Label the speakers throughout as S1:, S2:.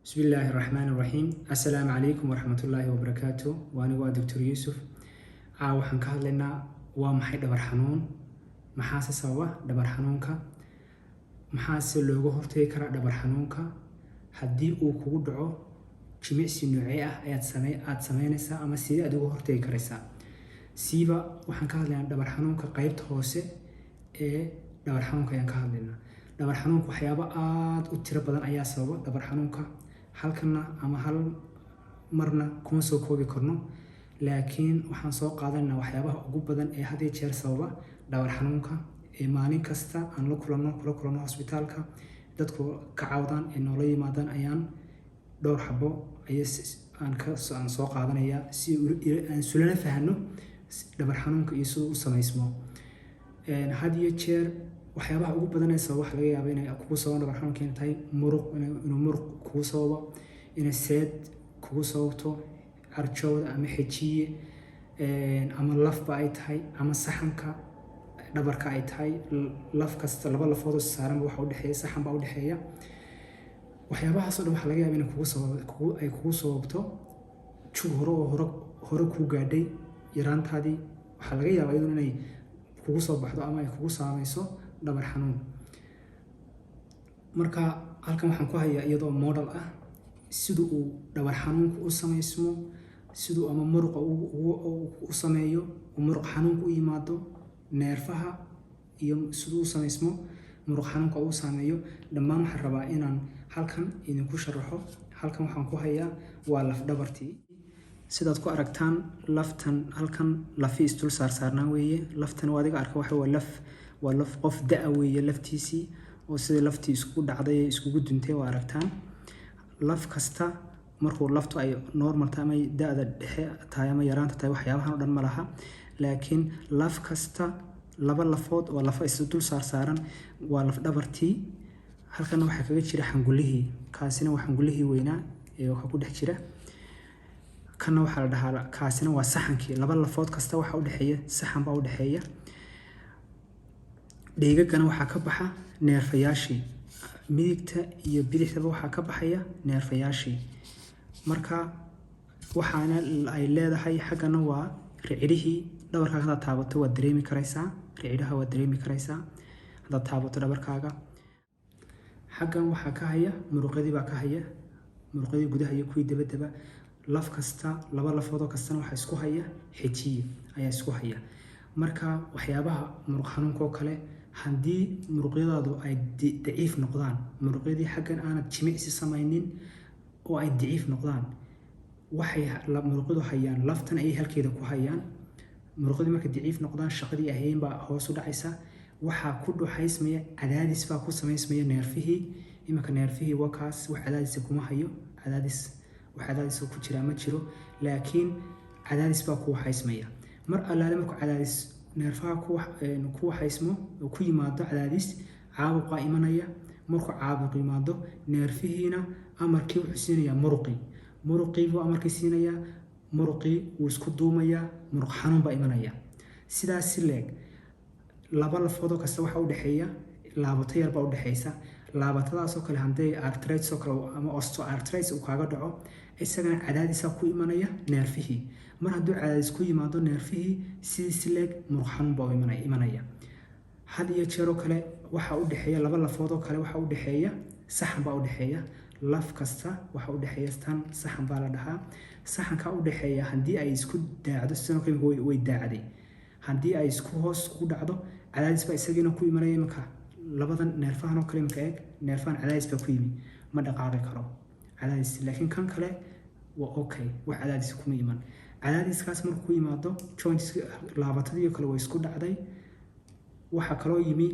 S1: بسم الله الرحمن الرحيم السلام عليكم ورحمة الله وبركاته وأنا دكتور يوسف waxaan ka hadlaynaa waa maxay dhabar xanuun maxaa sababa dhabar xanuunka maxaa looga hortagi karaa dhabar xanuunka haddii uu kugu dhaco jimicsi noocee ah aad sameynaysaa ama sidee aad uga hortagi karaysaa siiba waxaan ka hadlaynaa dhabar xanuunka qaybta hoose ee dhabar xanuunka ayaan ka hadlaynaa dhabar xanuunka waxyaabo aad u tiro badan ayaa sababa dhabar xanuunka halkana ama hal marna kuma soo koobi karno laakiin waxaan soo qaadanaynaa waxyaabaha ugu badan ee had iyo jeer sababa dhabar xanuunka ee maalin kasta aan la kulanno hospitaalka dadku ka caawdaan ee noola yimaadaan ayaan dhowr xabo aan soo qaadanayaa si aan sulana fahno dhabar xanuunka iyo siduu u samaysmo had iyo jeer waxyaabaha ugu badan ee sababa waxa laga yaabaa inay kugu sababaan dhabar xanuunka inay tahay inuu muruq kugu sababo inay seed kugu sababto arjowda ama xejiye ama lafba ay tahay ama saxanka dhabarka ay tahay laf kasta laba lafood oo saaran waxa u dhaxeeya saxan baa u dhaxeeya waxyaabahaas oo dhan waxa laga yaabaa inay kugu sababto jug hore ku gaadhay yaraantaadii waxa laga yaabaa iyadoo inay kugu soo baxdo ama ay kugu saamayso dhabar xanuun marka halkan waxaan ku hayaa iyadoo model ah sidoo uu dhabar xanuunku u samaysmo sidoo ama muruqa u sameeyo muruq xanuunku u yimaado neerfaha iyo sidoo u samaysmo muruq xanuunka uu sameeyo dhammaan waxaan rabaa inaan halkan idinku sharaxo halkan waxaan ku hayaa waa laf dhabartii sidaad ku aragtaan laftan halkan lafi istul saarnaa weeye laftan waa adiga arka waa laf qof da'a weeye laftiisii oo sida laftii isku dhacday iskugu duntay waa aragtaan laf kasta markuu laftu ay normal tahay ama da'da dhexe tahay ama yaraanta tahay waxyaabahan oo dhan ma laha laakiin laf kasta laba lafood oo lafa is dul saaran waa laf dhabartii halkan waxa kaga jira xangulihii kaasina waa xangulihii weynaa ee waxa ku dhex jira kana waxa la dhahaa kaasina waa saxankii laba lafood kasta waxa u dhaxeeya saxan baa u dhaxeeya dheegagana waxa ka baxa neerfayaashii midigta iyo bidixdaba waxa ka baxaya neerfayaashii marka waxaana ay leedahay xagana waa ricidihii dhabarkaaga hada taabato waa dareemi karaysaa ricidaha waa dareemi karaysaa hada taabato dhabarkaaga xagan waxa ka haya muruqyadii baa ka haya muruqyadii gudaha iyo kuwii dabadaba laf kasta laba lafood oo kastana waxa isku haya xejiye ayaa isku haya marka waxyaabaha muruq xanuunka oo kale haddii muruqyadaadu ay daciif noqdaan muruqyadii xaggan aanad jimicsi samaynin oo ay daciif noqdaan waxay muruqyadu hayaan laftan ay halkeeda ku hayaan muruqyadii markay daciif noqdaan shaqadii ahayn baa hoos u dhacaysa waxaa ku dhuxaysmaya cadaadis baa ku samaysmaya neerfihii imanka neerfihii waa kaas wax cadaadisa kuma hayo wax cadaadis ku jira ma jiro laakiin cadaadis baa ku waxaysmaya mar allaale markuu cadaadis neerfaha ku waxaysmo oo ku yimaado cadaadis caabuqa imanaya markuu caabuq yimaado neerfihiina amarkii wuxuu siinayaa muruqii buu amarkii siinayaa muruqii wuu isku duumayaa muruq xanuun baa imanaya sidaas si leeg laba lafood oo kasta waxa u dhaxeeya laabato yar baa u dhaxeysa laabatadaas oo kale haddii arthritis oo kale ama osteoarthritis uu kaaga dhaco isagana cadaadisa ku imanaya neerfihii mar hadduu cadaadis ku yimaado neerfihii si leeg muruq xanuun baa imanaya had iyo jeer oo kale waxa u dhaxeeya laba lafood oo kale waxa u dhaxeeya saxan baa u dhaxeeya laf kasta waxa u dhaxeeya tan saxan baa la dhahaa saxanka u dhaxeeya haddii ay isku daacdo sidoo kale way daacday haddii ay isku hoos ku dhacdo cadaadis baa isagina ku imanaya imanka labadan neerfahan oo kale imanka eeg neerfahan cadaadis baa ku yimi ma dhaqaaqi karo cadaadis laakiin kan kale waa okay wax cadaadis kuma iman cadaadiskaas markuu ku yimaado joints laabatadii kale way isku dhacday waxa kaloo yimi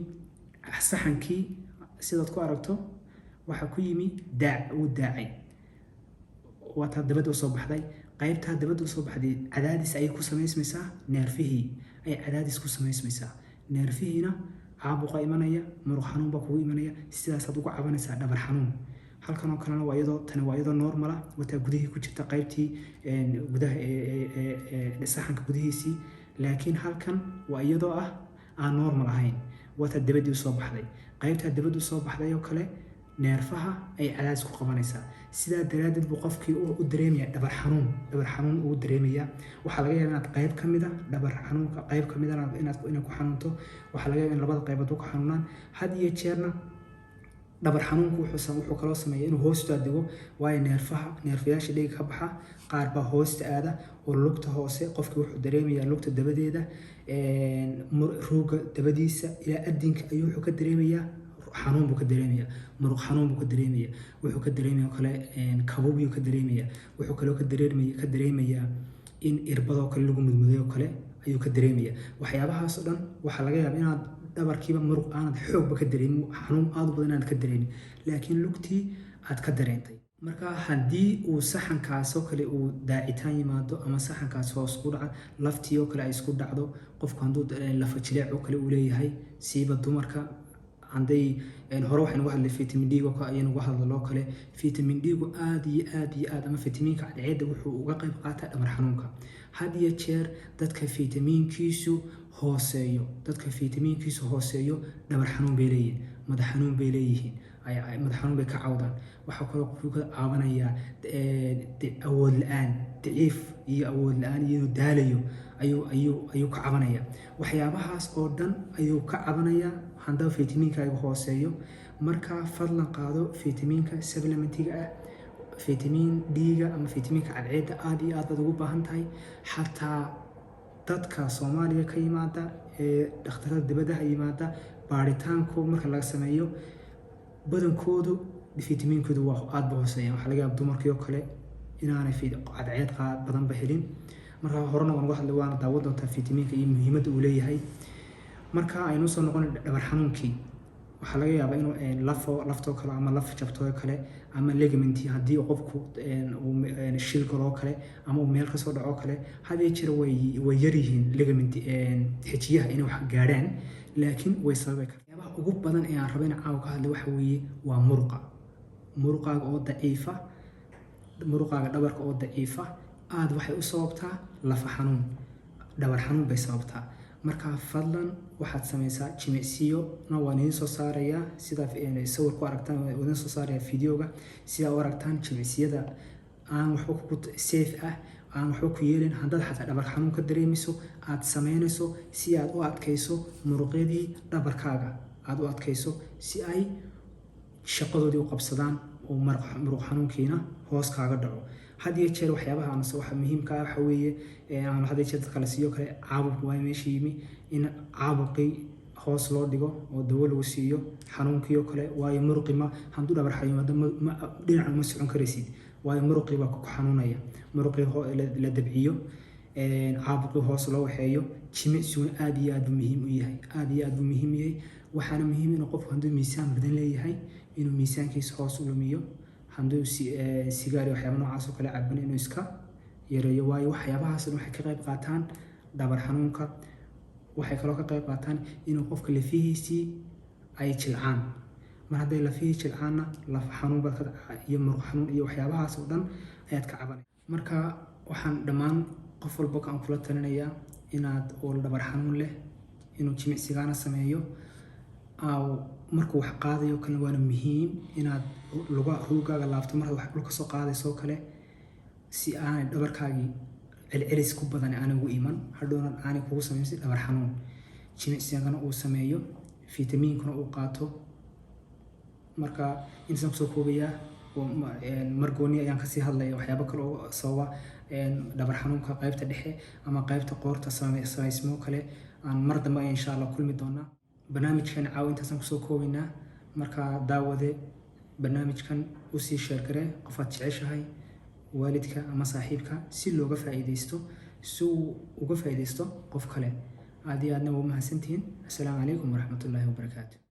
S1: saxankii sidaad ku aragto waxa ku yimi uu daacay waata dabada u soo baxday qaybta dabada u soo baxday cadaadis ay ku samaysmaysaa neerfihii ay cadaadis ku samaysmaysaa neerfihiina caabuqa imanaya muruq xanuun baa kugu imanaya sidaasaad uga cabanaysaa dhabar xanuun halkan oo kalena waa iyadoo normal ah wataa gudihii ku jirta qaybtii gudaha ee saxanka gudihiisii laakiin halkan waa iyadoo aan normal ahayn wataa dabadii u soo baxday qaybta dabadii u soo baxday oo kale neerfaha ay cadaadis ku qabanaysaa sidaa daraaddeed buu qofkii u dareemaya dhabar xanuun uu dareemaya. waxaa laga yaabaa inaad qayb ka mid ah dhabar xanuunka qayb ka mid ah inaad ku xanuunto. waxaa laga yaabaa in labada qaybood ku xanuunaan. had iyo jeerna dhabar xanuunku wuxuu kaloo sameeyaa inuu hoosta dego, waayo neerfayaasha dhiigga ka baxa qaar baa hoosta aada oo lugta hoose qofkii wuxuu dareemayaa lugta dabadeeda, ruuga dabadiisa ilaa adinka ayuu wuxuu ka dareemayaa xanuun buu ka dareemayaa, muruq xanuun buu ka dareemayaa, wuxuu ka dareemayaa kale kabuub buu ka dareemayaa, wuxuu kaloo ka dareemayaa in irbadoo kale lagu mudmudayo kale ayuu ka dareemayaa. waxyaabahaas oo dhan waxaa laga yaabaa inaad dhabarkiiba muruq aanad xoogba ka dareemin, xanuun aad u badan aanad ka dareemin, laakiin lugtii aad ka dareentay. marka haddii uu saxankaas oo kale uu daacitaan yimaado ama saxankaas hoos ku dhaca, laftii oo kale ay isku dhacdo, qofku hadduu lafa jileec oo kale uu leeyahay, siiba dumarka hadday hore waxaynu uga hadlay vitamin D ayaynu uga hadloo kale. vitamin D-gu aad iyo aad ama fitamiinka cadceedda wuxuu uga qayb qaataa dhabar xanuunka. had iyo jeer dadka fitamiinkiisu hooseeyo dhabar xanuun bay leeyihiin, madax xanuun bay leeyihiin, madax xanuun bay ka cawdaan. waxaa kaloo qofku ka caawinayaa awood la-aan, daciif iyo awood la-aan iyo inuu daalayo ayuu ka cabanaya. waxyaabahaas oo dhan ayuu ka cabanayaa haddaba fitamiinkaaga hooseeyo. marka fadlan qaado fitamiinka supplementiga ah, fitamiin D-ga ama fitamiinka cadceedda aad iyo aad baad ugu baahan tahay. xataa dadka Soomaaliya ka yimaada ee dhakhtarada dibadda yimaada, baaritaanku marka laga sameeyo badankoodu fitamiinkoodu waa aad ba hooseeya. waxaa laga yaabaa dumarkii oo kale inaanay cadceed badanba helin. marka horena waan uga hadlay, waana daawan doontaa fitamiinka iyo muhiimadda uu leeyahay. marka aynu soo noqon dhabar xanuunkii, waxaa laga yaabaa inuu laftoo kale ama laf jabtoo kale ama ligament haddii qofku shil galoo kale ama uu meel kasoo dhaco kale, hadii jira way yar yihiin ligament xijiyaha inay wax gaadhaan, laakiin way sababi kartaa. waxyaabaha ugu badan ee aan rabo in caawa ka hadlay waxa weeye waa muruqaaga oo daciifa, muruqaaga dhabarka oo daciifa aad waxay u sababtaa lafa xanuun, dhabar xanuun bay sababtaa. marka fadlan waxaad samaysaa jimicsiyo waan idiin soo saarayaa, sida sawir ku aragtaan waan idiin soo saarayaa videoga, sida u aragtaan jimicsiyada aan waxba ku safe ah, aan waxba ku yeelin. haddaad xataa dhabar xanuun ka dareemayso aad samaynayso si aad u adkayso muruqyadii dhabarkaaga, aad u adkayso si ay shaqadoodii u qabsadaan oo muruq xanuunkiina hoos kaaga dhaco. had iyo jeer waxyaabaha waxa muhiimka ah waxa weeye aan had iyo jeer dadka la siiyo kale caabuq waa meesha yimi in caabuqii hoos loo dhigo oo dawo lagu siiyo xanuunkii oo kale, waayo muruqii hadduu dhabar xanuun dhinaca uma socon karaysid, waayo muruqii baa ku xanuunaya. muruqii la dabciyo, caabuqii hoos loo waxeeyo. jimicsigu aad iyo aad buu muhiim u yahay, waxaana muhiim inuu qofku hadduu miisaan badan leeyahay inuu miisaankiisa hoos u lumiyo, hadduu sigaar iyo waxyaaba noocaas oo kale caban inuu iska yareeyo, waayo waxyaabahaas waxay ka qayb qaataan dhabar xanuunka. waxay kaloo ka qayb qaataan inuu qofka lafihiisii ay jilcaan. mar hadday lafihii jilcaanna laf xanuun iyo muruq xanuun iyo waxyaabahaas oo dhan ayaad ka cabanay. marka waxaan dhammaan qof walba aan kula talinayaa inaad oo dhabar xanuun leh inuu jimicsigaana sameeyo. markuu wax qaadayo kale waana muhiim inaad ruugaaga laabto markaad wax dhulka soo qaadayso kale, si aanay dhabarkaagii celcelis ku badan aanay ugu iman, hadhowna aanay kugu samaysin dhabar xanuun. jimicsigana uu sameeyo, fitamiinkuna uu qaato. marka intaan kusoo koobayaa margooni ayaan kasii hadlaya waxyaabo kale oo sababa dhabar xanuunka qaybta dhexe ama qaybta qoorta samaysmo kale. aan mar dambe insha Allah kulmi doonaa. barnaamijkan caawintaasaan kusoo koobaynaa. marka daawade barnaamijkan usii sheer garee qofaad jeceshahay, waalidka ama saaxiibka, si looga faa'iidaysto, si uu uga faa'iidaysto qof kale. aad iyo aadna waa mahadsantihiin. assalaamu calaykum waraxmatullaahi wabarakaatu.